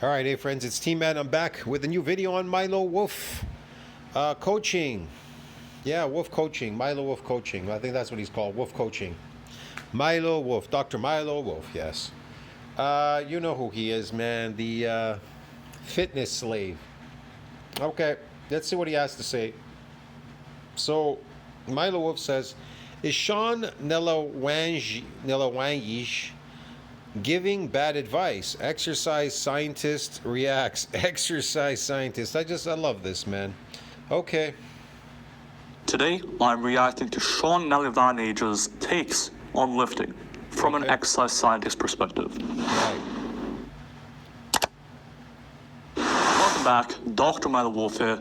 All right, hey friends, it's Team Man. I'm back with a new video on Milo Wolf coaching. Yeah, Wolf coaching, Milo Wolf coaching. I think that's what he's called, Wolf coaching. Milo Wolf, Dr. Milo Wolf, yes. You know who he is, man, the fitness slave. Okay, let's see what he has to say. So, Milo Wolf says, is Sean Nelewanyj giving bad advice? Exercise scientist reacts. Exercise scientist. I love this, man. Okay. Today, I'm reacting to Sean Nelewanyj's takes on lifting from an exercise scientist perspective. Right. Welcome back, Dr. Milo Wolf here.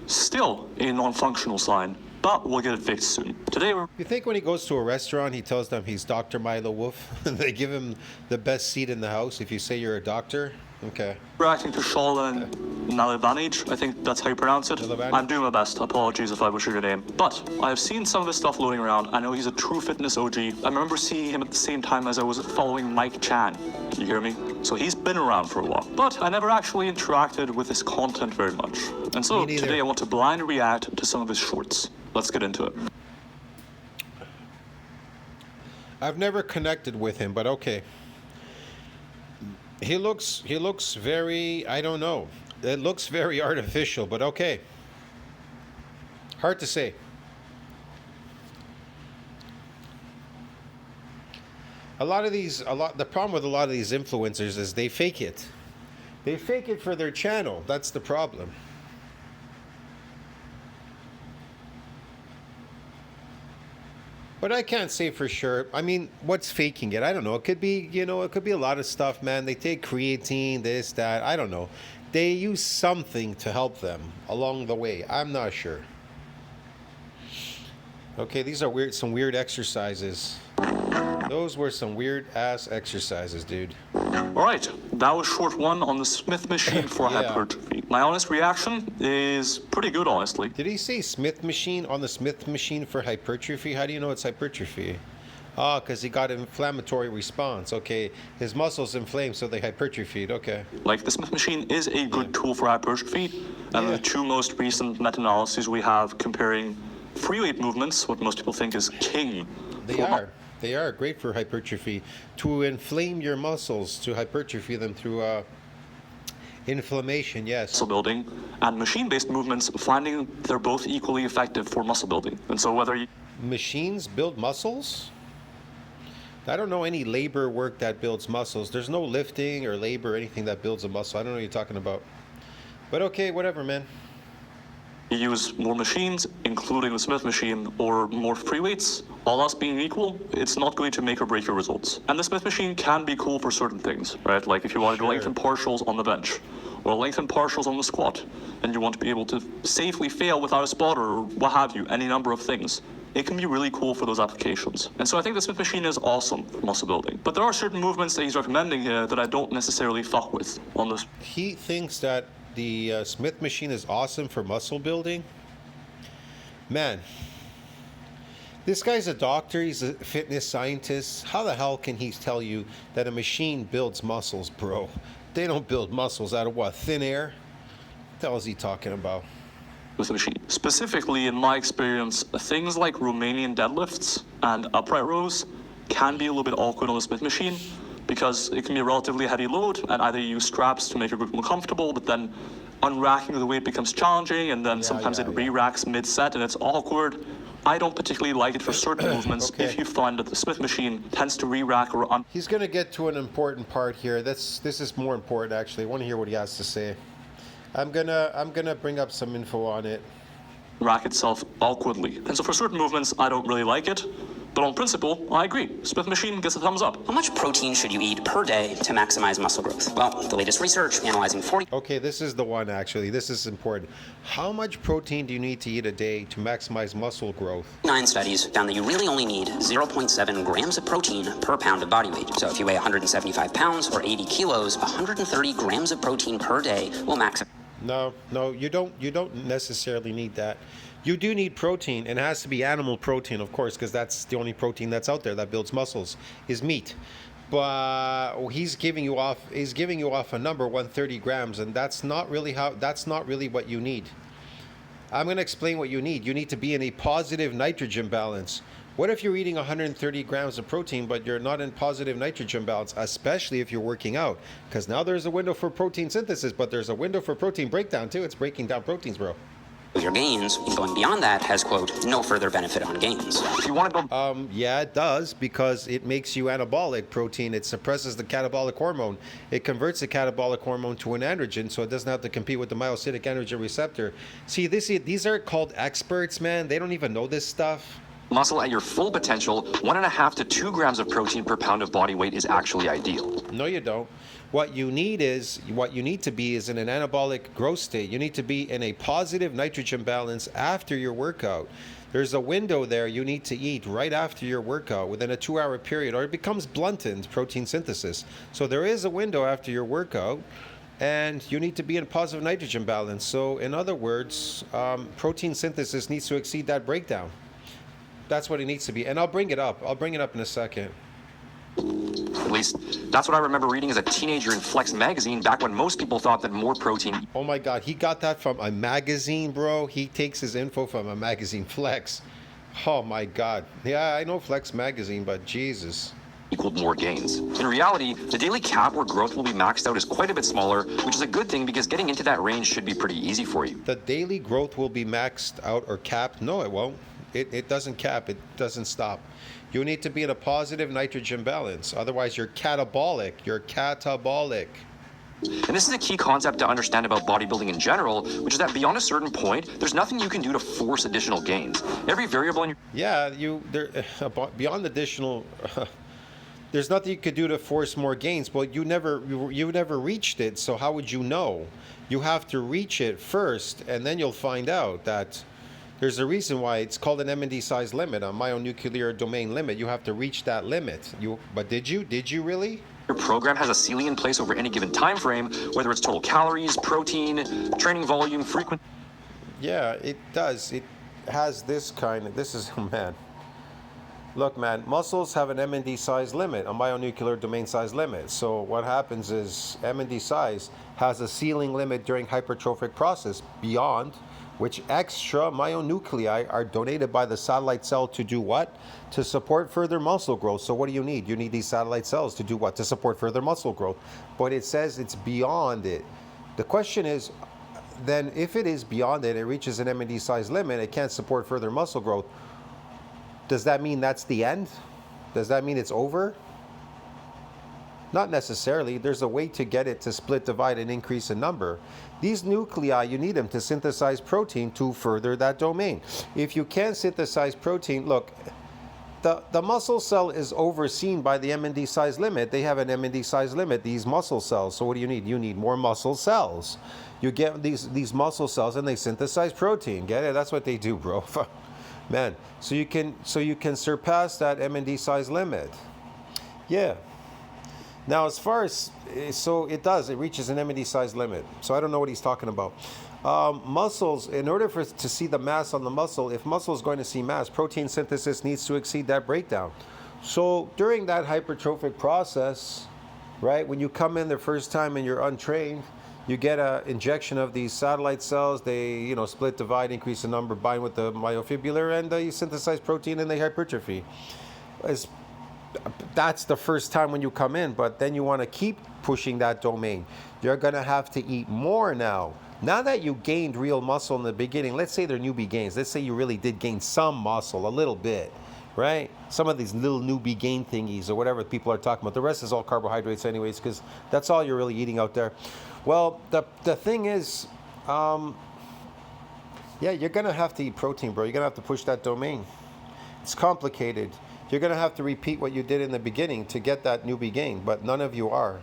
Still a non-functional sign, but we'll get it fixed soon. Today we're... You think when he goes to a restaurant, he tells them he's Dr. Milo Wolf? They give him the best seat in the house if you say you're a doctor? Okay. reacting to Sean Nelewanyj, I think that's how you pronounce it. Nelewanyj? I'm doing my best. Apologies if I butchered your name. But I've seen some of his stuff floating around. I know he's a true fitness OG. I remember seeing him at the same time as I was following Mike Chan. You hear me? So he's been around for a while. But I never actually interacted with his content very much. And so today I want to blind react to some of his shorts. Let's get into it. I've never connected with him, but okay. He looks very, I don't know. It looks very artificial, but okay. Hard to say. The problem with a lot of these influencers is they fake it. They fake it for their channel. That's the problem. But I can't say for sure. I mean, what's faking it? I don't know. It could be, it could be a lot of stuff, man. They take creatine, this, that. I don't know. They use something to help them along the way. I'm not sure. Okay, these are some weird exercises. Those were some weird ass exercises, dude. All right, that was short one on the Smith machine for hypertrophy. My honest reaction is pretty good, honestly. Did he say Smith machine on the Smith machine for hypertrophy? How do you know it's hypertrophy? Ah, because he got an inflammatory response. Okay, his muscles inflamed, so they hypertrophied. Okay. Like, the Smith machine is a good tool for hypertrophy, and the two most recent meta-analyses we have comparing free weight movements, what most people think is king. They are great for hypertrophy, to inflame your muscles, to hypertrophy them through inflammation, yes. Muscle building and machine-based movements, finding they're both equally effective for muscle building. And so whether you... Machines build muscles? I don't know any labor work that builds muscles. There's no lifting or labor or anything that builds a muscle. I don't know what you're talking about. But okay, whatever, man. You use more machines, including the Smith machine, or more free weights, all else being equal, it's not going to make or break your results. And the Smith machine can be cool for certain things, right? Like if you want to lengthen partials on the bench, or lengthen partials on the squat, and you want to be able to safely fail without a spotter, or what have you, any number of things. It can be really cool for those applications. And so I think the Smith machine is awesome for muscle building. But there are certain movements that he's recommending here that I don't necessarily fuck with on this. He thinks that the Smith machine is awesome for muscle building. Man, this guy's a doctor, he's a fitness scientist. How the hell can he tell you that a machine builds muscles, bro? They don't build muscles out of what, thin air? What the hell is he talking about? With the machine. Specifically, in my experience, things like Romanian deadlifts and upright rows can be a little bit awkward on the Smith machine, because it can be a relatively heavy load, and either you use straps to make your grip more comfortable, but then unracking the weight becomes challenging, and then sometimes it re-racks mid-set, and it's awkward. I don't particularly like it for certain movements if you find that the Smith machine tends to re-rack or He's going to get to an important part here. This is more important, actually. I want to hear what he has to say. I'm gonna bring up some info on it. Rack itself awkwardly. And so for certain movements, I don't really like it. But on principle, I agree. Smith machine gets a thumbs up. How much protein should you eat per day to maximize muscle growth? Well, the latest research analyzing 40... Okay, this is the one, actually. This is important. How much protein do you need to eat a day to maximize muscle growth? 9 studies found that you really only need 0.7 grams of protein per pound of body weight. So if you weigh 175 pounds or 80 kilos, 130 grams of protein per day will maximize... No, you don't necessarily need that. You do need protein, and it has to be animal protein, of course, because that's the only protein that's out there that builds muscles, is meat. but he's giving you off a number 130 grams, and that's not really what you need. I'm going to explain what you need. You need to be in a positive nitrogen balance. What if you're eating 130 grams of protein, but you're not in positive nitrogen balance, especially if you're working out? Because now there's a window for protein synthesis, but there's a window for protein breakdown too. It's breaking down proteins, bro. With your gains, and going beyond that has, quote, no further benefit on gains. If you want to go Yeah, it does, because it makes you anabolic protein. It suppresses the catabolic hormone. It converts the catabolic hormone to an androgen, so it doesn't have to compete with the myocytic androgen receptor. See, these are called experts, man. They don't even know this stuff. muscle at your full potential, 1.5 to 2 grams of protein per pound of body weight is actually ideal. No, you don't. What you need to be is in an anabolic growth state. You need to be in a positive nitrogen balance after your workout. There's a window there you need to eat right after your workout within a 2-hour period, or it becomes blunted protein synthesis. So there is a window after your workout, and you need to be in positive nitrogen balance. So in other words, protein synthesis needs to exceed that breakdown. That's what it needs to be. And I'll bring it up. I'll bring it up in a second. At least that's what I remember reading as a teenager in Flex magazine back when most people thought that more protein. Oh my God, he got that from a magazine, bro. He takes his info from a magazine, Flex. Oh my God. Yeah, I know Flex magazine, but Jesus. Equaled more gains. In reality, the daily cap where growth will be maxed out is quite a bit smaller, which is a good thing because getting into that range should be pretty easy for you. The daily growth will be maxed out or capped? No, it won't. It doesn't cap. It doesn't stop. You need to be in a positive nitrogen balance. Otherwise, you're catabolic. You're catabolic. And this is a key concept to understand about bodybuilding in general, which is that beyond a certain point, there's nothing you can do to force additional gains. Every variable in your... Yeah, beyond additional... there's nothing you could do to force more gains, but you never reached it, so how would you know? You have to reach it first, and then you'll find out that there's a reason why it's called an M&D size limit, a myonuclear domain limit. You have to reach that limit. But did you? Did you really? Your program has a ceiling in place over any given time frame, whether it's total calories, protein, training volume, frequency. Yeah, it does. It has this is, man. Look, man, muscles have an M&D size limit, a myonuclear domain size limit. So what happens is M&D size has a ceiling limit during hypertrophic process, beyond which extra myonuclei are donated by the satellite cell to do what? To support further muscle growth. So what do you need? You need these satellite cells to do what? To support further muscle growth. But it says it's beyond it. The question is, then if it is beyond it, it reaches an M&D size limit, it can't support further muscle growth. Does that mean that's the end? Does that mean it's over? Not necessarily. There's a way to get it to split, divide, and increase in number. These nuclei, you need them to synthesize protein to further that domain. If you can't synthesize protein, look, the muscle cell is overseen by the M&D size limit. They have an M&D size limit, these muscle cells. So what do you need? You need more muscle cells. You get these muscle cells and they synthesize protein. Get it? That's what they do, bro. Man, so you can surpass that M&D size limit. Yeah. Now, as far as, so it reaches an M&D size limit. So I don't know what he's talking about. Muscles, in order to see the mass on the muscle, if muscle is going to see mass, protein synthesis needs to exceed that breakdown. So during that hypertrophic process, right, when you come in the first time and you're untrained, you get an injection of these satellite cells. They, split, divide, increase in number, bind with the myofibrillar, and you synthesize protein and they hypertrophy. That's the first time when you come in, but then you want to keep pushing that domain. You're going to have to eat more now. Now that you gained real muscle in the beginning, let's say they're newbie gains. Let's say you really did gain some muscle, a little bit, right? Some of these little newbie gain thingies or whatever people are talking about. The rest is all carbohydrates anyways, because that's all you're really eating out there. Well, the thing is, yeah, you're going to have to eat protein, bro. You're going to have to push that domain. It's complicated. You're going to have to repeat what you did in the beginning to get that newbie gain, but none of you are.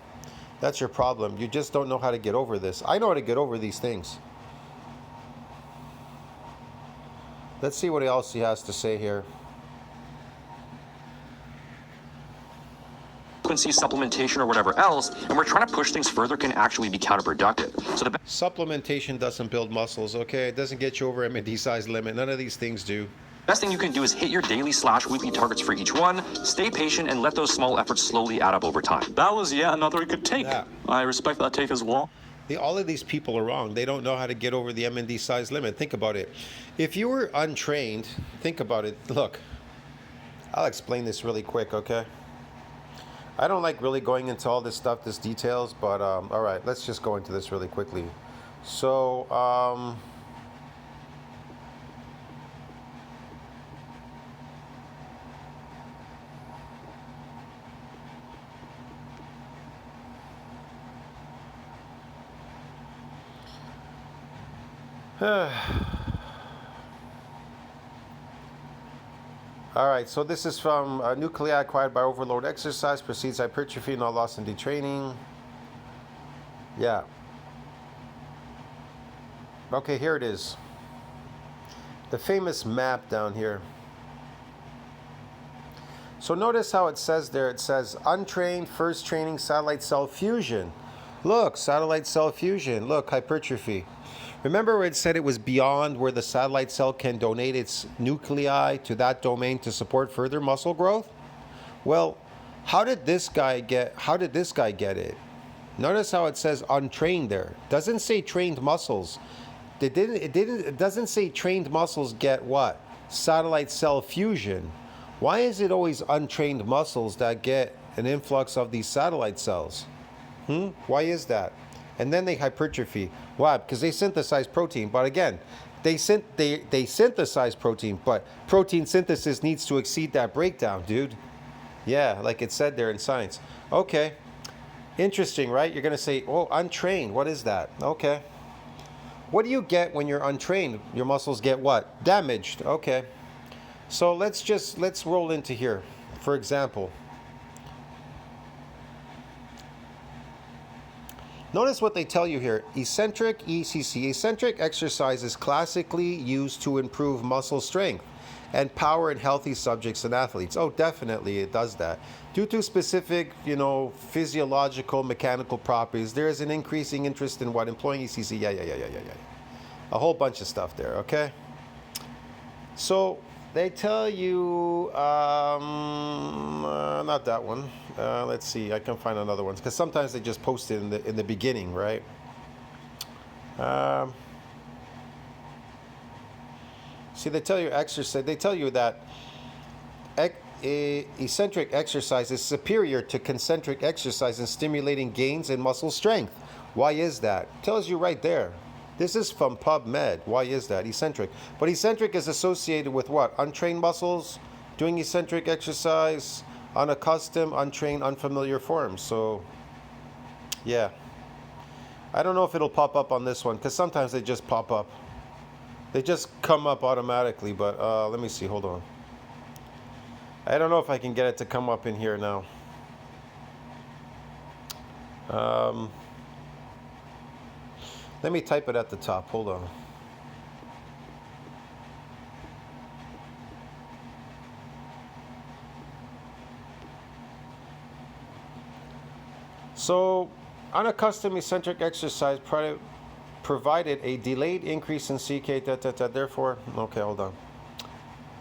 That's your problem. You just don't know how to get over this. I know how to get over these things. Let's see what else he has to say here. Frequency, supplementation, or whatever else, and we're trying to push things further can actually be counterproductive. So the supplementation doesn't build muscles, okay? It doesn't get you over M&D size limit. None of these things do. Best thing you can do is hit your daily/weekly targets for each one, stay patient, and let those small efforts slowly add up over time. That was yet another good take. Yeah. I respect that take as well. All of these people are wrong. They don't know how to get over the MND size limit. Think about it. If you were untrained, think about it. Look, I'll explain this really quick, okay? I don't like really going into all this stuff, this details, but all right, let's just go into this really quickly. So, all right, so this is from nuclei acquired by overload exercise, precedes hypertrophy, not loss in detraining. Yeah. Okay, here it is. The famous map down here. So notice how it says there, it says untrained, first training, satellite cell fusion. Look, satellite cell fusion. Look, hypertrophy. Remember where it said it was beyond where the satellite cell can donate its nuclei to that domain to support further muscle growth? Well, how did this guy get it? Notice how it says untrained there. Doesn't say trained muscles. It doesn't say trained muscles get what? Satellite cell fusion. Why is it always untrained muscles that get an influx of these satellite cells? Why is that? And then they hypertrophy. Why? Because they synthesize protein. But again, they synthesize protein, but protein synthesis needs to exceed that breakdown, dude. Yeah, like it said there in science. Okay. Interesting, right? You're going to say, oh, untrained. What is that? Okay. What do you get when you're untrained? Your muscles get what? Damaged. Okay. So let's roll into here. For example, notice what they tell you here. Eccentric ECC. Eccentric exercise is classically used to improve muscle strength and power in healthy subjects and athletes. Oh, definitely it does that. Due to specific, physiological, mechanical properties, there is an increasing interest in what? Employing ECC. Yeah. A whole bunch of stuff there, okay? So they tell you, not that one. Let's see, I can find another one because sometimes they just post it in the beginning, right? See, they tell you exercise. They tell you that eccentric exercise is superior to concentric exercise in stimulating gains in muscle strength. Why is that? Tells you right there. This is from PubMed. Why is that? Eccentric. But eccentric is associated with what? Untrained muscles, doing eccentric exercise, unaccustomed, untrained, unfamiliar forms. So, yeah. I don't know if it'll pop up on this one, because sometimes they just pop up. They just come up automatically, but let me see. Hold on. I don't know if I can get it to come up in here now. Let me type it at the top. Hold on. So, unaccustomed eccentric exercise provided a delayed increase in CK, therefore, okay, hold on.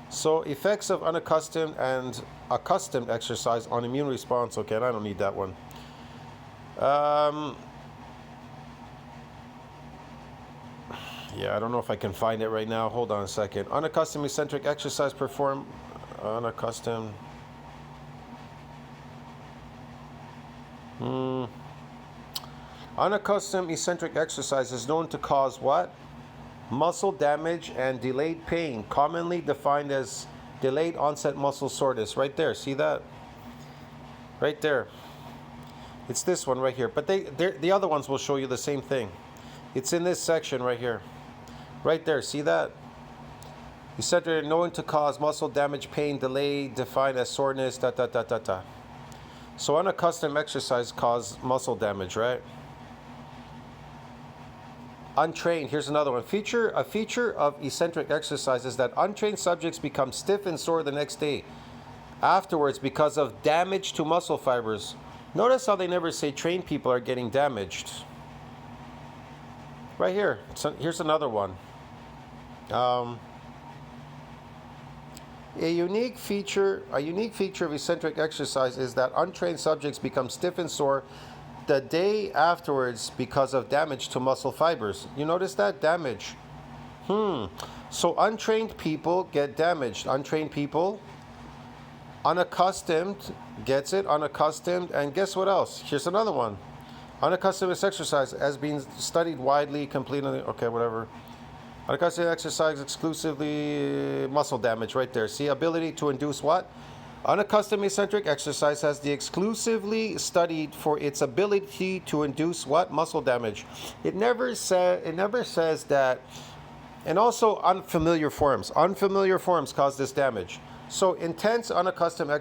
So, effects of unaccustomed and accustomed exercise on immune response. Okay, I don't need that one. Yeah, I don't know if I can find it right now. Hold on a second. Unaccustomed eccentric exercise performed. Unaccustomed. Unaccustomed eccentric exercise is known to cause what? Muscle damage and delayed pain, commonly defined as delayed onset muscle soreness. Right there, see that? Right there. It's this one right here. But the other ones will show you the same thing. It's in this section right here. Right there, see that? Eccentric known to cause muscle damage, pain, delay, defined as soreness, So unaccustomed exercise cause muscle damage, right? Untrained, here's another one. A feature of eccentric exercise is that untrained subjects become stiff and sore the next day afterwards because of damage to muscle fibers. Notice how they never say trained people are getting damaged. Right here, so here's another one. A unique feature of eccentric exercise is that untrained subjects become stiff and sore the day afterwards because of damage to muscle fibers. You notice that? Damage. So untrained people get damaged. Untrained people, unaccustomed, gets it, unaccustomed, and guess what else? Here's another one. Unaccustomed exercise has been studied widely, completely, okay, whatever. Unaccustomed exercise exclusively muscle damage right there. See, ability to induce what? Unaccustomed eccentric exercise has the exclusively studied for its ability to induce what? Muscle damage. It never says that. And also unfamiliar forms. Unfamiliar forms cause this damage. So intense unaccustomed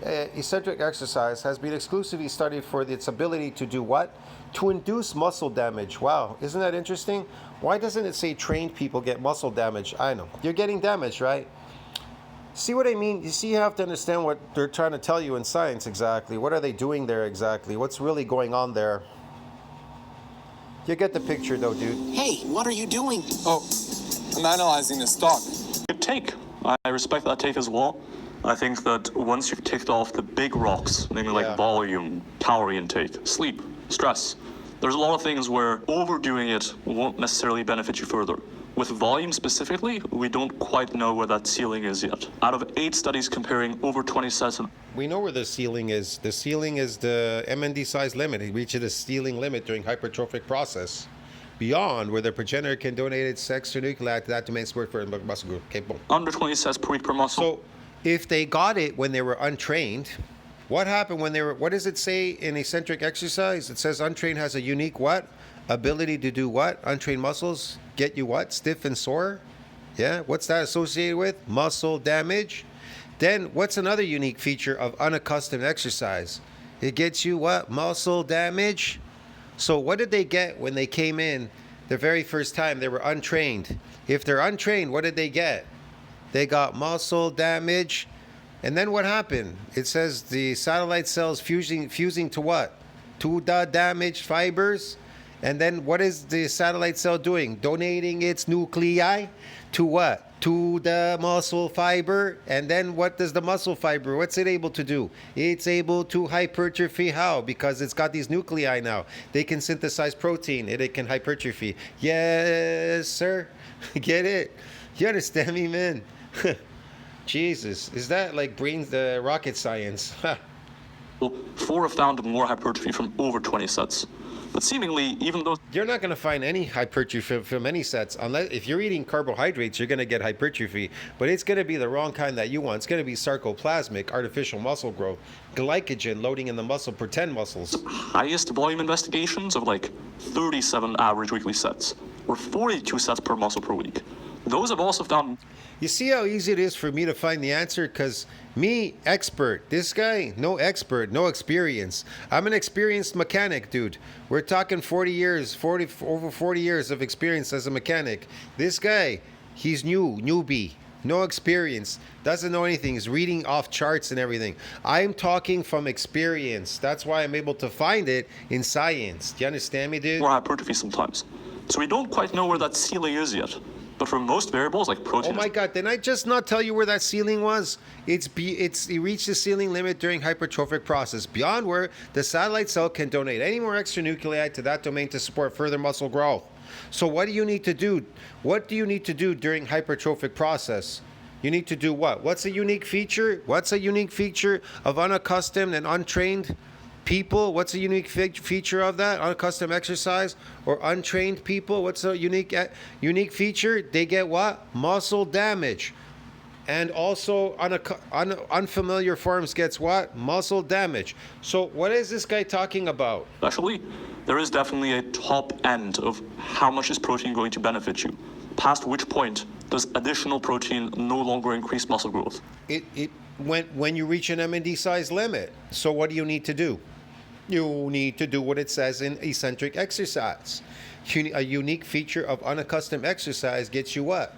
eccentric exercise has been exclusively studied for its ability to do what? To induce muscle damage. Wow, isn't that interesting? Why doesn't it say trained people get muscle damage? I know. You're getting damaged, right? See what I mean? You see, you have to understand what they're trying to tell you in science exactly. What are they doing there exactly? What's really going on there? You get the picture though, dude. Hey, what are you doing? Oh, I'm analyzing the stock. Good take. I respect that take as well. I think that once you've ticked off the big rocks, namely like volume, calorie intake, sleep, stress, there's a lot of things where overdoing it won't necessarily benefit you further. With volume specifically, we don't quite know where that ceiling is yet. Out of 8 studies comparing over 20 sets, We know where the ceiling is. The ceiling is the MND size limit. It reaches a ceiling limit during hypertrophic process. Beyond where the progenitor can donate its extranuclear to that domain support for muscle group. Okay, boom. under 20 sets per week per muscle. So if they got it when they were untrained, what happened when they were, what does it say in eccentric exercise? It says untrained has a unique what? Ability to do what? Untrained muscles get you what? Stiff and sore? Yeah, what's that associated with? Muscle damage. Then what's another unique feature of unaccustomed exercise? It gets you what? Muscle damage. So what did they get when they came in the very first time? They were untrained. If they're untrained, what did they get? They got muscle damage. And then what happened? It says the satellite cells fusing to what? To the damaged fibers. And then what is the satellite cell doing? Donating its nuclei to what? To the muscle fiber. And then what does the muscle fiber, what's it able to do? It's able to hypertrophy. How? Because it's got these nuclei now. They can synthesize protein and it can hypertrophy. Yes, sir. Get it? You understand me, man? Jesus. Is that like brains, the rocket science? 4 have found more hypertrophy from over 20 sets. But seemingly, even though You're not going to find any hypertrophy from any sets unless if you're eating carbohydrates, you're going to get hypertrophy, but it's going to be the wrong kind that you want. It's going to be sarcoplasmic, artificial muscle growth, glycogen loading in the muscle, pretend muscles. highest volume investigations of like 37 average weekly sets, or 42 sets per muscle per week, those have also found. You see how easy it is for me to find the answer? Because me, expert. This guy, no expert, no experience. I'm an experienced mechanic, dude. We're talking 40 years, over 40 years of experience as a mechanic. This guy, he's newbie, no experience, doesn't know anything. He's reading off charts and everything. I'm talking from experience. That's why I'm able to find it in science. Do you understand me, dude? More hypertrophy sometimes. So we don't quite know where that ceiling is yet. But for most variables like protein. Oh my God! Didn't I just not tell you where that ceiling was? It reached the ceiling limit during hypertrophic process, beyond where the satellite cell can donate any more extra nuclei to that domain to support further muscle growth. So what do you need to do? What do you need to do during hypertrophic process? You need to do what? What's a unique feature? What's a unique feature of unaccustomed and untrained people? What's a unique feature of that? Unaccustomed exercise or untrained people? What's a unique feature? They get what? Muscle damage. And also unfamiliar forms gets what? Muscle damage. So what is this guy talking about? Especially, there is definitely a top end of how much is protein going to benefit you. Past which point does additional protein no longer increase muscle growth? When you reach an MND size limit. So what do you need to do? You need to do what it says in eccentric exercise. A unique feature of unaccustomed exercise gets you what?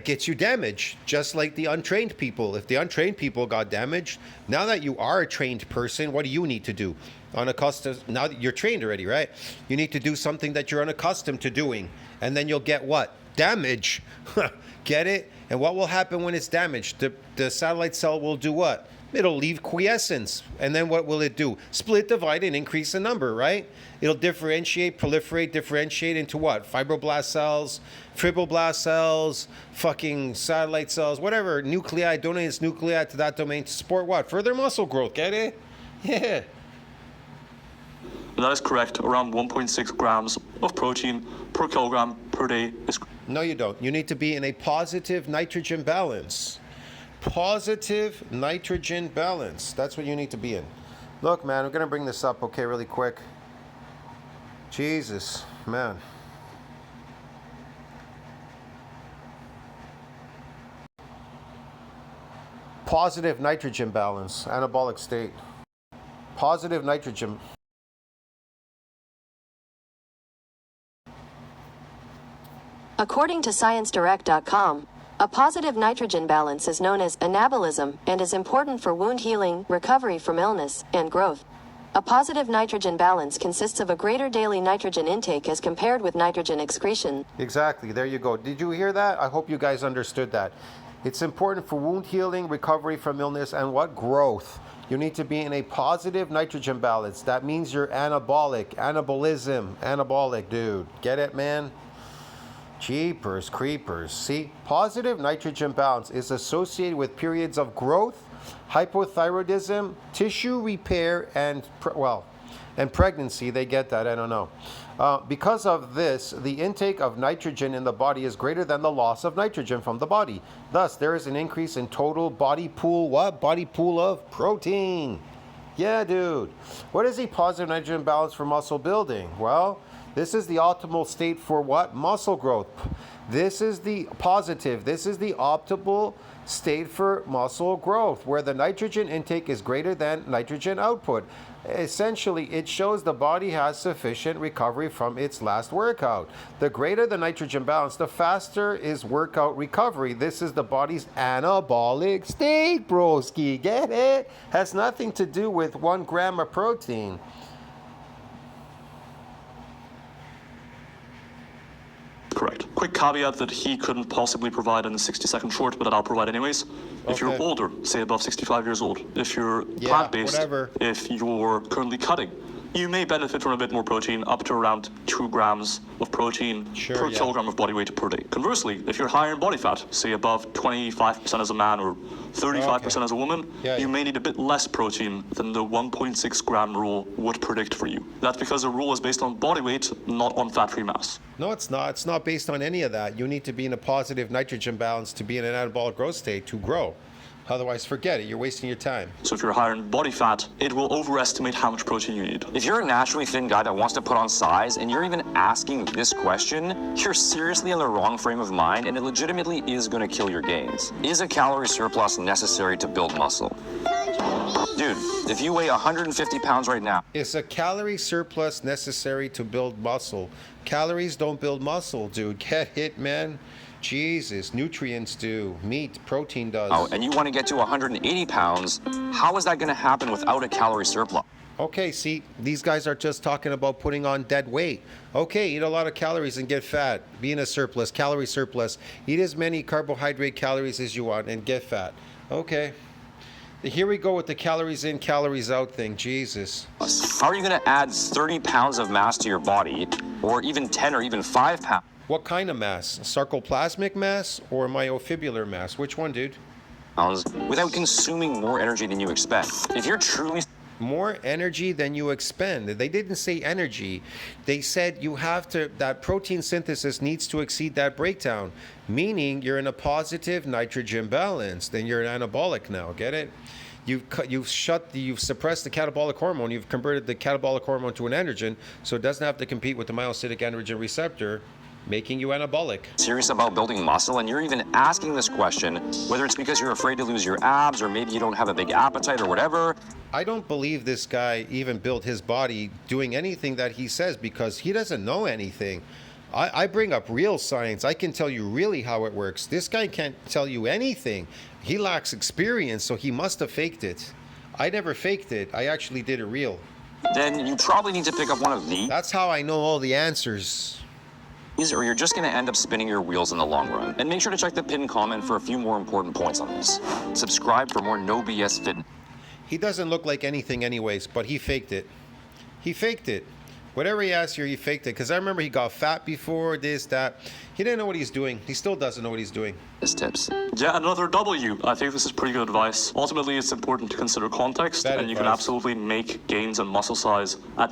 Gets you damage, just like the untrained people. If the untrained people got damaged, now that you are a trained person, what do you need to do? Unaccustomed, now that you're trained already, right? You need to do something that you're unaccustomed to doing, and then you'll get what? Damage. Get it? And what will happen when it's damaged? The satellite cell will do what? It'll leave quiescence. And then what will it do? Split, divide, and increase the number, right? It'll differentiate, proliferate, differentiate into what? Fibroblast cells, fibroblast cells, fucking satellite cells, whatever. Nuclei, donate its nuclei to that domain to support what? Further muscle growth. Get it? Yeah. That is correct. Around 1.6 grams of protein per kilogram per day is. No, you don't. You need to be in a positive nitrogen balance. Positive nitrogen balance. That's what you need to be in. Look, man, I'm going to bring this up, okay, really quick. Jesus, man. Positive nitrogen balance, anabolic state. Positive nitrogen. According to ScienceDirect.com, a positive nitrogen balance is known as anabolism and is important for wound healing, recovery from illness, and growth. A positive nitrogen balance consists of a greater daily nitrogen intake as compared with nitrogen excretion. Exactly, there you go. Did you hear that? I hope you guys understood that. It's important for wound healing, recovery from illness, and what? Growth. You need to be in a positive nitrogen balance. That means you're anabolic, anabolism, anabolic, dude. Get it, man? Jeepers creepers. See, positive nitrogen balance is associated with periods of growth, hypothyroidism, tissue repair, and pregnancy. They get that, I don't know. Because of this, the intake of nitrogen in the body is greater than the loss of nitrogen from the body. Thus, there is an increase in total body pool, what? Body pool of protein. Yeah, dude. What is a positive nitrogen balance for muscle building? Well, this is the optimal state for what? Muscle growth. This is the positive. This is the optimal state for muscle growth, where the nitrogen intake is greater than nitrogen output. Essentially, it shows the body has sufficient recovery from its last workout. The greater the nitrogen balance, the faster is workout recovery. This is the body's anabolic state, broski. Get it? Has nothing to do with 1 gram of protein. Correct. Quick caveat that he couldn't possibly provide in a 60-second short, but that I'll provide anyways. If you're older, say above 65 years old, if you're plant-based, whatever. if you're currently cutting, you may benefit from a bit more protein, up to around 2 grams of protein per kilogram of body weight per day. Conversely, if you're higher in body fat, say above 25% as a man or 35% as a woman, you may need a bit less protein than the 1.6 gram rule would predict for you. That's because the rule is based on body weight, not on fat-free mass. No, it's not. It's not based on any of that. You need to be in a positive nitrogen balance to be in an anabolic growth state to grow. Otherwise, forget it. You're wasting your time. So if you're higher in body fat, it will overestimate how much protein you need. If you're a naturally thin guy that wants to put on size and you're even asking this question, you're seriously in the wrong frame of mind and it legitimately is going to kill your gains. Is a calorie surplus necessary to build muscle? Dude, if you weigh 150 pounds right now. Is a calorie surplus necessary to build muscle? Calories don't build muscle, dude. Get it, man? Jesus, nutrients do. Meat, protein does. Oh, and you want to get to 180 pounds, how is that going to happen without a calorie surplus? Okay, see, these guys are just talking about putting on dead weight. Okay, eat a lot of calories and get fat. Be in a surplus, calorie surplus. Eat as many carbohydrate calories as you want and get fat. Okay. Here we go with the calories in, calories out thing. Jesus. How are you going to add 30 pounds of mass to your body, or even 10 or even 5 pounds? What kind of mass? Sarcoplasmic mass or myofibrillar mass? Which one, dude? Without consuming more energy than you expect. If you're truly... More energy than you expend. They didn't say energy. They said you have to, that protein synthesis needs to exceed that breakdown, meaning you're in a positive nitrogen balance. Then you're an anabolic now. Get it? You've suppressed the catabolic hormone. You've converted the catabolic hormone to an androgen, so it doesn't have to compete with the myocytic androgen receptor, making you anabolic. Serious about building muscle, and you're even asking this question, whether it's because you're afraid to lose your abs, or maybe you don't have a big appetite or whatever. I don't believe this guy even built his body doing anything that he says, because he doesn't know anything. I bring up real science. I can tell you really how it works. This guy can't tell you anything. He lacks experience, so he must have faked it. I never faked it. I actually did it real. Then you probably need to pick up one of these. That's how I know all the answers. or you're just going to end up spinning your wheels in the long run. And make sure to check the pinned comment for a few more important points on this. Subscribe for more no BS fitness. He doesn't look like anything anyways, but he faked it. He faked it. Whatever he asked here, he faked it. Because I remember he got fat before, this, that. He didn't know what he's doing. He still doesn't know what he's doing. Tips. Yeah, another W. I think this is pretty good advice. Ultimately, it's important to consider context, Bad and you can advice. absolutely make gains in muscle size at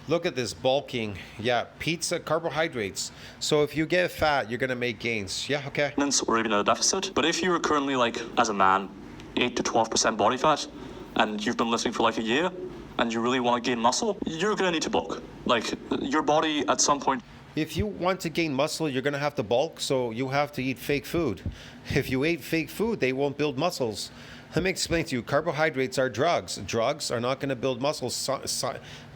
Look at this bulking. Yeah, pizza, carbohydrates. So if you get fat, you're going to make gains. Yeah, okay. maintenance or even a deficit. But if you're currently, like, as a man, 8 to 12% body fat, and you've been lifting for like a year, and you really want to gain muscle, you're going to need to bulk. Like, your body at some point. If you want to gain muscle, you're going to have to bulk, so you have to eat fake food. If you ate fake food, they won't build muscles. Let me explain to you, carbohydrates are drugs. Drugs are not going to build muscles.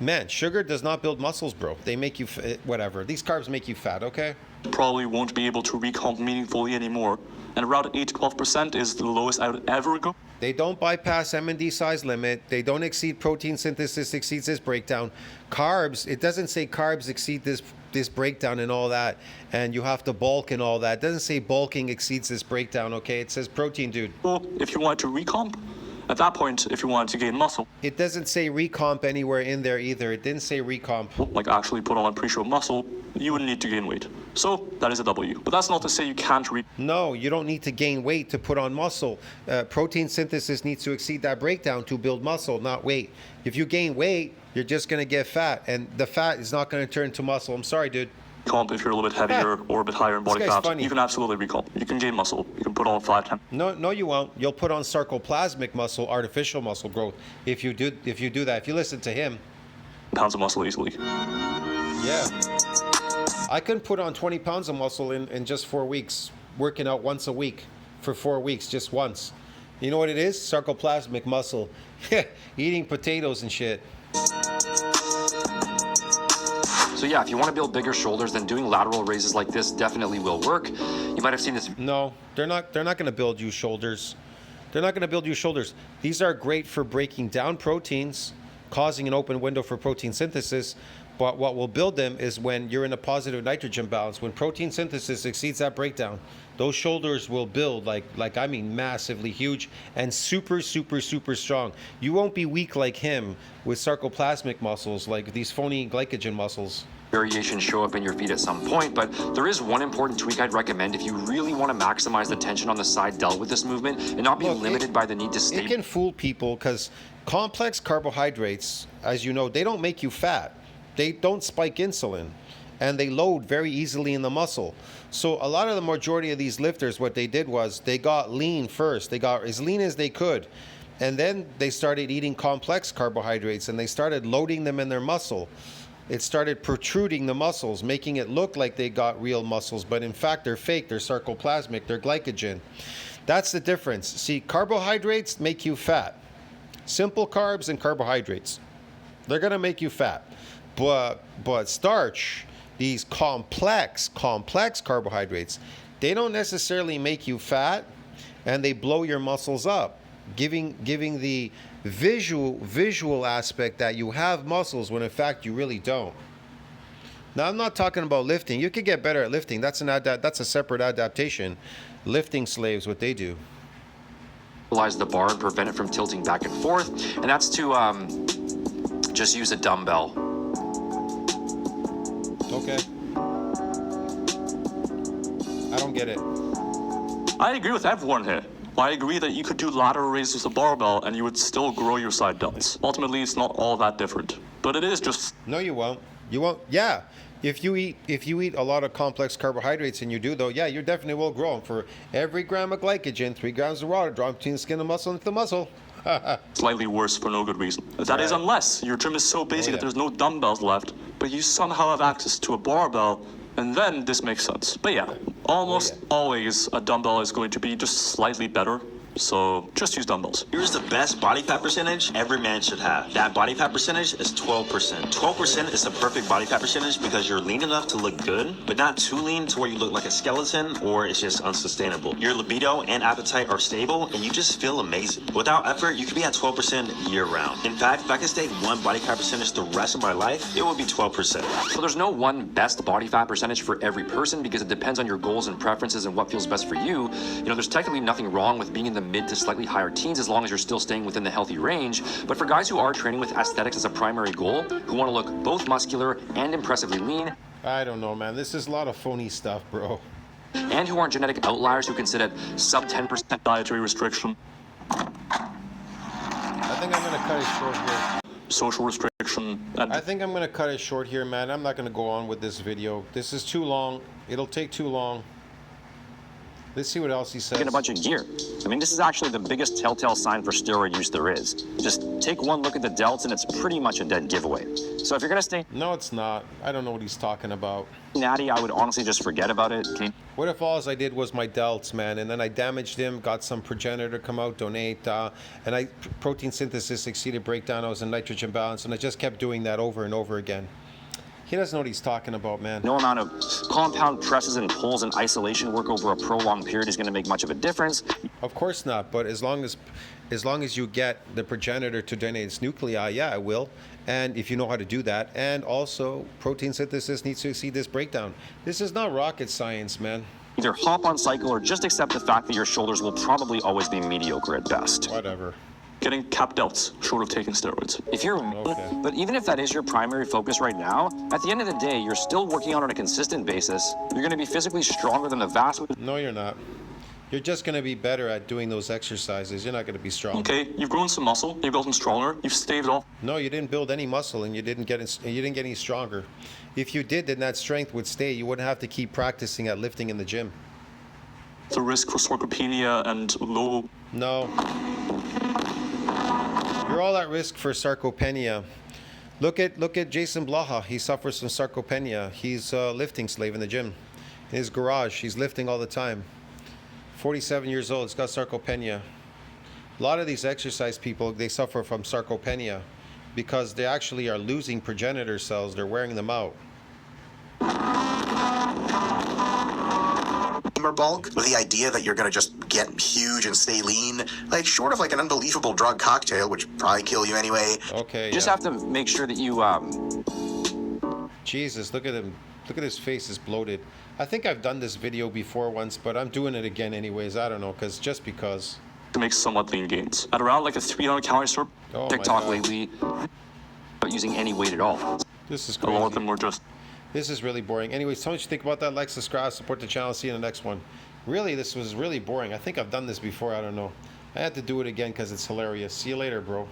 Man, sugar does not build muscles, bro. They make you, whatever. These carbs make you fat, okay? Probably won't be able to recomp meaningfully anymore. And around 8 to 12% is the lowest I would ever go. They don't bypass M&D size limit. They don't exceed protein synthesis exceeds this breakdown. Carbs, it doesn't say carbs exceed this breakdown and all that, and you have to bulk and all that. It doesn't say bulking exceeds this breakdown, okay? It says protein, dude. Well, if you want to recomp, at that point, if you want to gain muscle, It doesn't say recomp anywhere in there either. It didn't say recomp. like actually put on a pre-show muscle, you would need to gain weight. So that is a W. But that's not to say you can't No, you don't need to gain weight to put on muscle. Protein synthesis needs to exceed that breakdown to build muscle, not weight. If you gain weight, you're just going to get fat, and the fat is not going to turn to muscle. I'm sorry, dude. recomp if you're a little bit heavier or a bit higher in body This guy's fat. funny. You can absolutely recomp. You can gain muscle. You can put on 5, 10 No, you won't. You'll put on sarcoplasmic muscle, artificial muscle growth. If you do that, if you listen to him. pounds of muscle easily. Yeah. I can put on 20 pounds of muscle in just 4 weeks, working out once a week for 4 weeks, just once. You know what it is? Sarcoplasmic muscle. Eating potatoes and shit. So yeah, if you want to build bigger shoulders, then doing lateral raises like this definitely will work. You might have seen this. No, they're not going to build you shoulders. They're not going to build you shoulders. These are great for breaking down proteins, causing an open window for protein synthesis. But what will build them is when you're in a positive nitrogen balance. When protein synthesis exceeds that breakdown, those shoulders will build like I mean massively huge and super strong. You won't be weak like him with sarcoplasmic muscles, like these phony glycogen muscles. Variations show up in your feet at some point, but there is one important tweak I'd recommend if you really want to maximize the tension on the side delt with this movement and not be limited by the need to stay. It can fool people because complex carbohydrates, as you know, they don't make you fat. They don't spike insulin, and they load very easily in the muscle. So a lot of the majority of these lifters, what they did was they got lean first. They got as lean as they could. And then they started eating complex carbohydrates, and they started loading them in their muscle. It started protruding the muscles, making it look like they got real muscles, but in fact they're fake, they're sarcoplasmic, they're glycogen. That's the difference. See, carbohydrates make you fat. Simple carbs and carbohydrates, they're gonna make you fat. But starch, these complex carbohydrates, they don't necessarily make you fat, and they blow your muscles up, giving the visual aspect that you have muscles when in fact you really don't. Now I'm not talking about lifting. You could get better at lifting. That's a separate adaptation. Lifting slaves, what they do. Stabilize the bar and prevent it from tilting back and forth, and that's to just use a dumbbell. Okay. I don't get it. I agree with everyone here. I agree that you could do lateral raises with a barbell and you would still grow your side delts. Ultimately, it's not all that different, but it is just. No, you won't. You won't. Yeah. If you eat a lot of complex carbohydrates, and you do though, yeah, you definitely will grow. For every gram of glycogen, 3 grams of water drawn between the skin and muscle into the muscle. Slightly worse for no good reason. That is unless your gym is so basic that there's no dumbbells left, but you somehow have access to a barbell, and then this makes sense. But yeah, almost always a dumbbell is going to be just slightly better So just use dumbbells. Here's the best body fat percentage every man should have. That body fat percentage is 12%. 12% is the perfect body fat percentage because you're lean enough to look good, but not too lean to where you look like a skeleton or it's just unsustainable. Your libido and appetite are stable and you just feel amazing. Without effort, you could be at 12% year round. In fact, if I could stay one body fat percentage the rest of my life, it would be 12%. So there's no one best body fat percentage for every person because it depends on your goals and preferences and what feels best for you. You know, there's technically nothing wrong with being in the mid to slightly higher teens as long as you're still staying within the healthy range. But for guys who are training with aesthetics as a primary goal, who want to look both muscular and impressively lean, I don't know, man. This is a lot of phony stuff, bro. and who aren't genetic outliers who can sit at sub 10% Dietary restriction, I think I'm going to cut it short here. social restriction, and I think I'm going to cut it short here, man. I'm not going to go on with this video. This is too long. It'll take too long. Let's see what else he says. in a bunch of gear. I mean, this is actually the biggest telltale sign for steroid use there is. Just take one look at the delts and it's pretty much a dead giveaway. So if you're gonna stay No, it's not. I don't know what he's talking about. natty, I would honestly just forget about it. Okay? What if all I did was my delts, man, and then I damaged him, got some progenitor come out, donate, and protein synthesis exceeded breakdown, I was in nitrogen balance, and I just kept doing that over and over again. He doesn't know what he's talking about, man. No amount of compound presses and pulls and isolation work over a prolonged period is gonna make much of a difference. Of course not, but as long as you get the progenitor to donate its nuclei, yeah, it will. And if you know how to do that, and also protein synthesis needs to exceed this breakdown. This is not rocket science, man. Either hop on cycle or just accept the fact that your shoulders will probably always be mediocre at best. Whatever. getting cap delts short of taking steroids. If you're, Okay. but even if that is your primary focus right now, at the end of the day, you're still working on a consistent basis. You're going to be physically stronger than the vast. No, you're not. You're just going to be better at doing those exercises. You're not going to be strong. Okay, you've grown some muscle, you've gotten stronger, you've staved off No, you didn't build any muscle, and you didn't get any stronger. If you did, then that strength would stay. You wouldn't have to keep practicing at lifting in the gym. the risk for sarcopenia and low. No. You're all at risk for sarcopenia. Look at Jason Blaha. He suffers from sarcopenia. He's a lifting slave in the gym. In his garage, he's lifting all the time. 47 years old, he's got sarcopenia. A lot of these exercise people, they suffer from sarcopenia because they actually are losing progenitor cells. They're wearing them out. Bulk with the idea that you're going to just get huge and stay lean, like short of like an unbelievable drug cocktail, which would probably kill you anyway. Okay, You just yeah. have to make sure that you, Jesus, look at him. Look at his face is bloated. I think I've done this video before once, but I'm doing it again anyways. I don't know, just because. To make somewhat lean gains. At around like a 300 calorie surplus, Oh my TikTok God. lately, not using any weight at all. This is a lot of crazy. them were just This is really boring. Anyways, tell me what you think about that. Like, subscribe, support the channel. See you in the next one. Really, this was really boring. I think I've done this before. I don't know. I had to do it again because it's hilarious. See you later, bro.